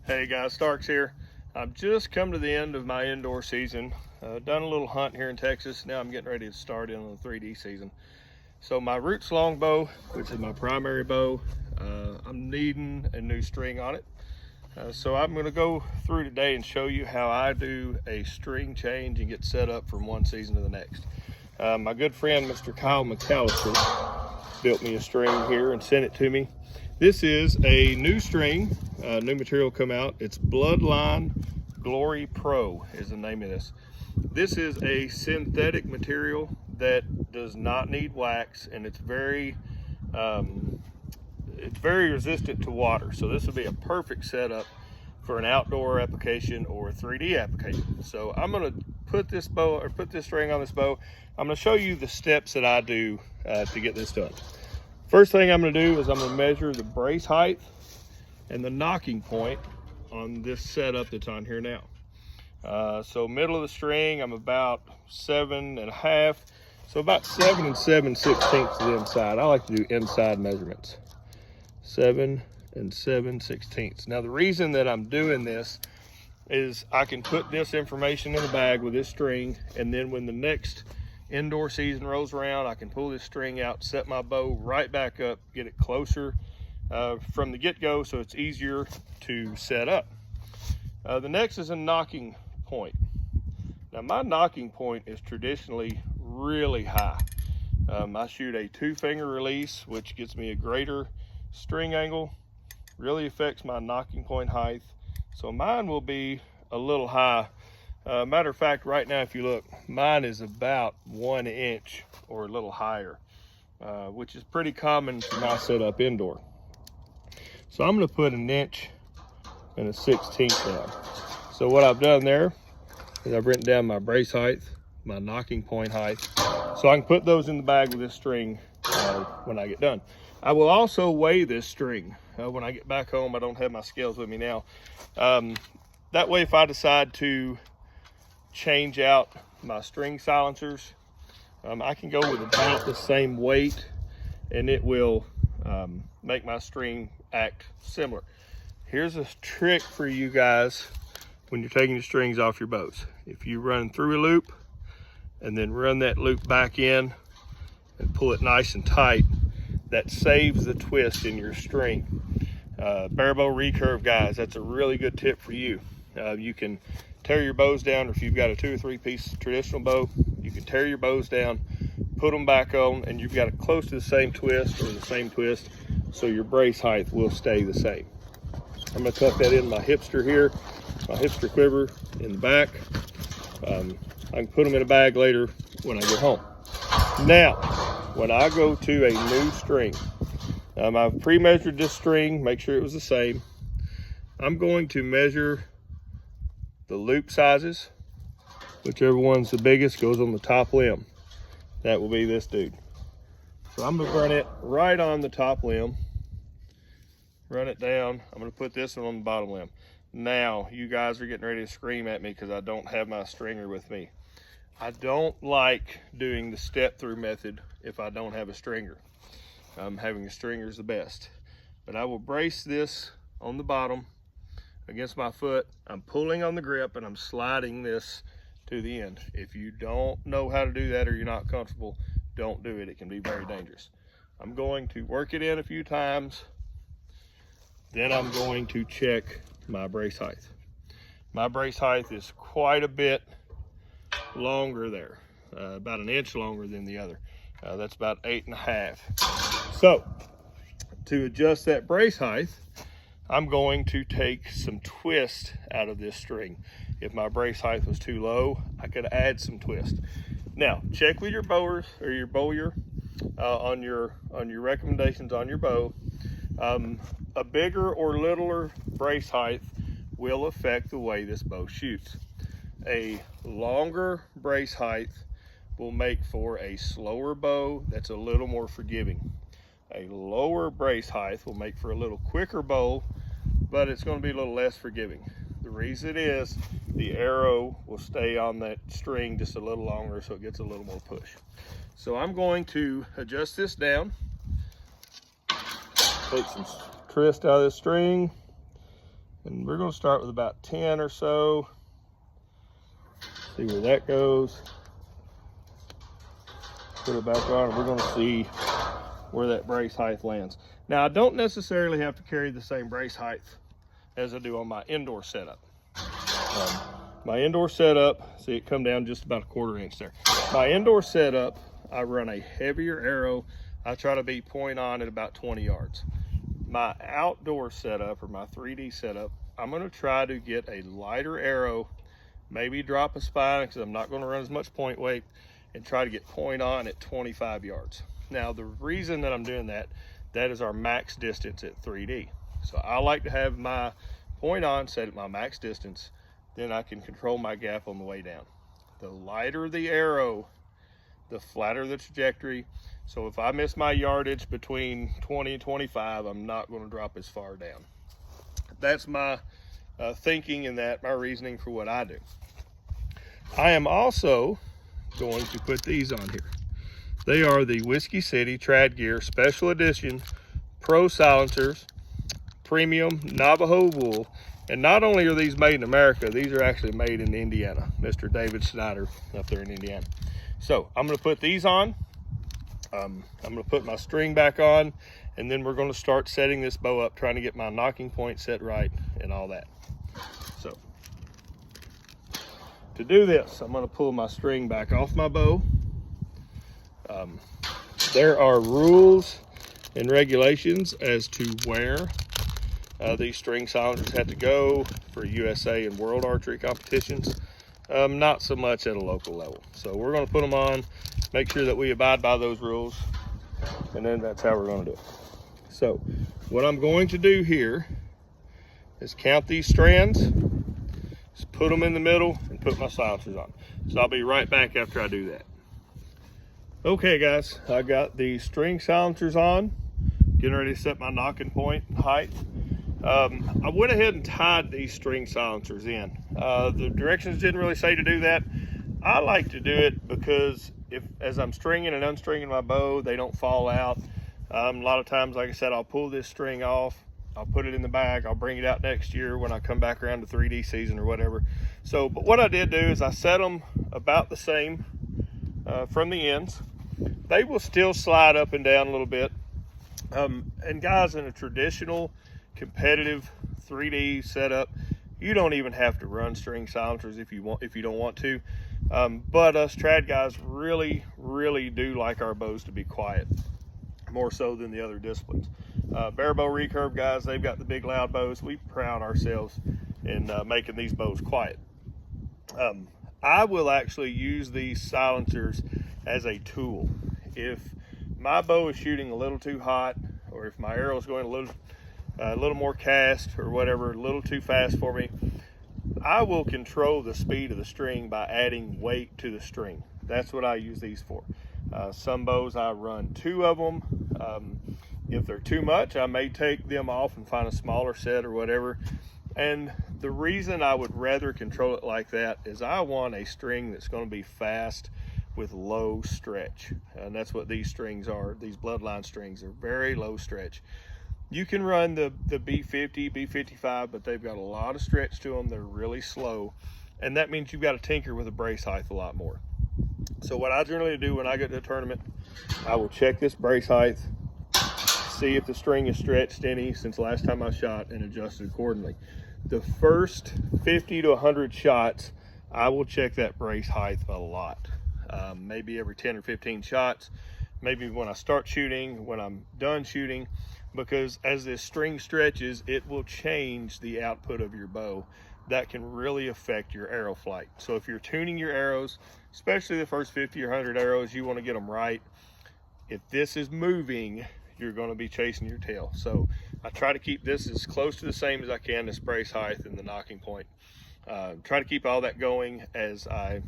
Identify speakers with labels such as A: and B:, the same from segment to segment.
A: Hey guys, Starks here. I've just come to the end of my indoor season. Done a little hunt here in Texas. Now I'm getting ready to start in on the 3D season. So my Roots longbow, which is my primary bow, I'm needing a new string on it. So I'm going to go through today and show you how I do a string change and get set up from one season to the next. My good friend, Mr. Kyle McAllister, built me a string here and sent it to me. This is a new string, new material come out. It's Bloodline Glory Pro is the name of this. This is a synthetic material that does not need wax, and it's very resistant to water. So this would be a perfect setup for an outdoor application or a 3D application. So I'm gonna put this string on this bow. I'm gonna show you the steps that I do to get this done. First thing I'm gonna do is I'm gonna measure the brace height and the nocking point on this setup that's on here now. So middle of the string, I'm about 7.5. So about 7 7/16 to the inside. I like to do inside measurements. 7 7/16. Now the reason that I'm doing this is I can put this information in the bag with this string, and then when the next indoor season rolls around, I can pull this string out, set my bow right back up, get it closer from the get-go so it's easier to set up. The next is a nocking point. Now my nocking point is traditionally really high. I shoot a 2-finger release, which gets me a greater string angle, really affects my nocking point height. So mine will be a little high. Matter of fact, right now, if you look, mine is about 1 inch or a little higher, which is pretty common for my setup indoor. So I'm gonna put 1 1/16 inch down. So what I've done there is I've written down my brace height, my nocking point height, so I can put those in the bag with this string when I get done. I will also weigh this string when I get back home. I don't have my scales with me now. That way, if I decide to change out my string silencers, I can go with about the same weight, and it will make my string act similar. Here's a trick for you guys when you're taking the strings off your bows. If you run through a loop and then run that loop back in and pull it nice and tight, that saves the twist in your string. Bare bow recurve guys, that's a really good tip for you. You can tear your bows down, or if you've got a 2 or 3 piece traditional bow, you can tear your bows down, put them back on, and you've got it close to the same twist or the same twist, so your brace height will stay the same. I'm gonna tuck that in my hipster here, my hipster quiver in the back. I can put them in a bag later when I get home. Now, when I go to a new string, I've pre-measured this string, make sure it was the same. I'm going to measure the loop sizes. Whichever one's the biggest goes on the top limb. That will be this dude. So I'm gonna run it right on the top limb, run it down. I'm gonna put this one on the bottom limb. Now, you guys are getting ready to scream at me because I don't have my stringer with me. I don't like doing the step through method if I don't have a stringer. Having a stringer is the best. But I will brace this on the bottom against my foot. I'm pulling on the grip and I'm sliding this to the end. If you don't know how to do that or you're not comfortable, don't do it. It can be very dangerous. I'm going to work it in a few times. Then I'm going to check my brace height. My brace height is quite a bit longer there, about 1 inch longer than the other. That's about 8.5. So to adjust that brace height, I'm going to take some twist out of this string. If my brace height was too low, I could add some twist. Now, check with your bowers or your bowyer on your recommendations on your bow. A bigger or littler brace height will affect the way this bow shoots. A longer brace height will make for a slower bow that's a little more forgiving. A lower brace height will make for a little quicker bow, but it's going to be a little less forgiving. The reason is the arrow will stay on that string just a little longer, so it gets a little more push. So I'm going to adjust this down, take some twist out of the string, And we're gonna start with about 10 or so. See where that goes. Put it back on and we're gonna see where that brace height lands. Now I don't necessarily have to carry the same brace height as I do on my indoor setup. My indoor setup, see it come down just about a 1/4 inch there. My indoor setup, I run a heavier arrow. I try to be point on at about 20 yards. My outdoor setup, or my 3D setup, I'm gonna try to get a lighter arrow, maybe drop a spine because I'm not gonna run as much point weight, and try to get point on at 25 yards. Now the reason that I'm doing that is our max distance at 3D. So I like to have my point on set at my max distance, then I can control my gap on the way down. The lighter the arrow, the flatter the trajectory. So if I miss my yardage between 20 and 25, I'm not going to drop as far down. That's my thinking and my reasoning for what I do. I am also going to put these on here. They are the Whiskey City Trad Gear Special Edition Pro Silencers, Premium Navajo Wool. And not only are these made in America, these are actually made in Indiana. Mr. David Snyder up there in Indiana. So I'm gonna put these on. I'm gonna put my string back on, and then we're gonna start setting this bow up, trying to get my nocking point set right and all that. So to do this, I'm gonna pull my string back off my bow. There are rules and regulations as to where these string silencers have to go for USA and world archery competitions. Not so much at a local level. So we're going to put them on, make sure that we abide by those rules, and then that's how we're going to do it. So what I'm going to do here is count these strands, just put them in the middle, and put my silencers on. So I'll be right back after I do that. Okay guys, I got the string silencers on, getting ready to set my nocking point height. I went ahead and tied these string silencers in. The directions didn't really say to do that. I like to do it because as I'm stringing and unstringing my bow, they don't fall out. A lot of times, like I said, I'll pull this string off, I'll put it in the bag, I'll bring it out next year when I come back around to 3D season or whatever. So, but what I did do is I set them about the same from the ends. They will still slide up and down a little bit. And guys, in a traditional competitive 3D setup, you don't even have to run string silencers if you don't want to. But us trad guys really do like our bows to be quiet, more so than the other disciplines. Bare bow recurve guys, they've got the big loud bows. We pride ourselves in making these bows quiet. I will actually use these silencers as a tool. If my bow is shooting a little too hot, or if my arrow is going a little more cast or whatever, a little too fast for me, I will control the speed of the string by adding weight to the string. That's what I use these for. Some bows I run 2 of them. If they're too much, I may take them off and find a smaller set or whatever. And the reason I would rather control it like that is I want a string that's going to be fast with low stretch. And that's what these strings are. These bloodline strings are very low stretch. You can run the B50, B55, but they've got a lot of stretch to them. They're really slow. And that means you've got to tinker with the brace height a lot more. So what I generally do when I get to a tournament, I will check this brace height, see if the string is stretched any since last time I shot, and adjust it accordingly. The first 50 to 100 shots, I will check that brace height a lot. Maybe every 10 or 15 shots, maybe when I start shooting, when I'm done shooting, because as this string stretches, it will change the output of your bow. That can really affect your arrow flight. So if you're tuning your arrows, especially the first 50 or 100 arrows, you want to get them right. If this is moving, you're going to be chasing your tail. So I try to keep this as close to the same as I can, this brace height and the nocking point. Try to keep all that going as I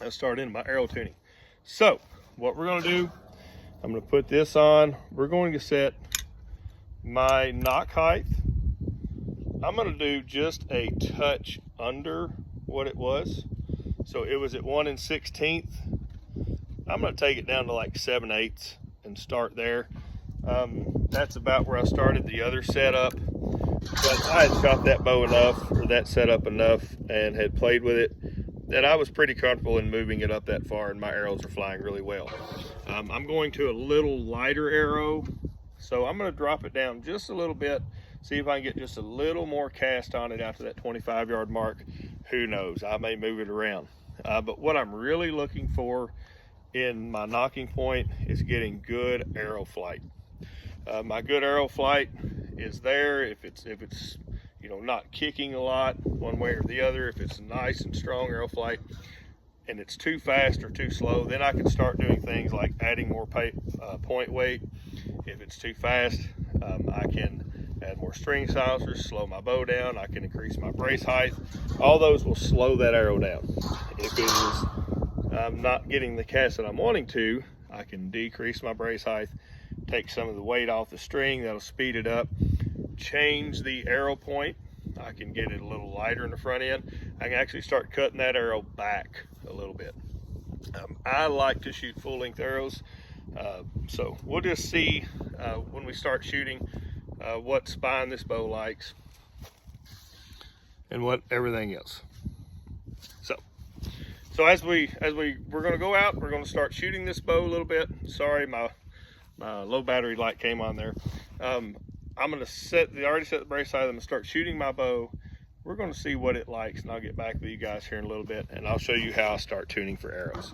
A: start into my arrow tuning. So what we're going to do, I'm going to put this on. We're going to set my nock height. I'm going to do just a touch under what it was. So it was at 1 1/16. I'm going to take it down to like 7/8 and start there. That's about where I started the other setup. But I had shot that bow enough, or that setup enough, and had played with it that I was pretty comfortable in moving it up that far, and my arrows are flying really well. I'm going to a little lighter arrow, so I'm going to drop it down just a little bit, see if I can get just a little more cast on it after that 25-yard mark. Who knows, I may move it around. But what I'm really looking for in my nocking point is getting good arrow flight. My good arrow flight is there if it's you know, not kicking a lot one way or the other. If it's nice and strong arrow flight and it's too fast or too slow, then I can start doing things like adding more point weight. If it's too fast, I can add more string silencers, slow my bow down. I can increase my brace height. All those will slow that arrow down. If it is not getting the cast that I'm wanting to, I can decrease my brace height, take some of the weight off the string. That'll speed it up. Change the arrow point. I can get it a little lighter in the front end. I can actually start cutting that arrow back a little bit. I like to shoot full length arrows, so we'll just see when we start shooting what spine this bow likes and what everything else. So as we're going to go out, we're going to start shooting this bow a little bit. Sorry, my low battery light came on there. I'm going to already set the brace height. I'm going to start shooting my bow. We're going to see what it likes, and I'll get back with you guys here in a little bit, and I'll show you how I start tuning for arrows.